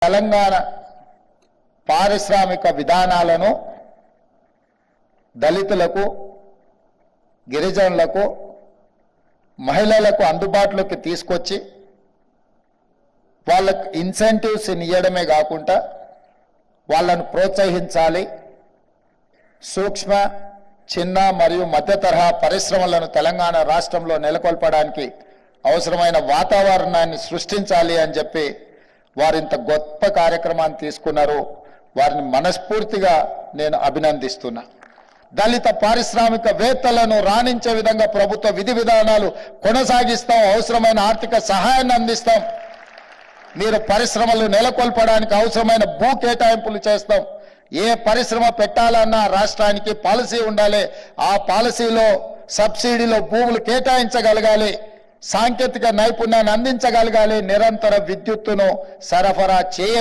తెలంగాణ పారిశ్రామిక విధానాలను దళితులకు, గిరిజనులకు, మహిళలకు అందుబాటులోకి తీసుకొచ్చి వాళ్ళకు ఇన్సెంటివ్స్ ఇవ్వడమే కాకుండా వాళ్ళను ప్రోత్సహించాలి. సూక్ష్మ, చిన్న మరియు మధ్య తరహా పరిశ్రమలను తెలంగాణ రాష్ట్రంలో నెలకొల్పడానికి అవసరమైన వాతావరణాన్ని సృష్టించాలి అని చెప్పి వారింత గొప్ప కార్యక్రమాన్ని తీసుకున్నారు. వారిని మనస్ఫూర్తిగా నేను అభినందిస్తున్నా. దళిత పారిశ్రామికవేత్తలను రాణించే విధంగా ప్రభుత్వ విధి విధానాలు కొనసాగిస్తాం. అవసరమైన ఆర్థిక సహాయాన్ని అందిస్తాం. మీరు పరిశ్రమలు నెలకొల్పడానికి అవసరమైన భూ కేటాయింపులు చేస్తాం. ఏ పరిశ్రమ పెట్టాలన్నా రాష్ట్రానికి పాలసీ ఉండాలి. ఆ పాలసీలో సబ్సిడీలో భూములు కేటాయించగలగాలి. సాంకేతిక నైపుణ్యాన్ని అందించగలగాలి. నిరంతర విద్యుత్తును సరఫరా చేయ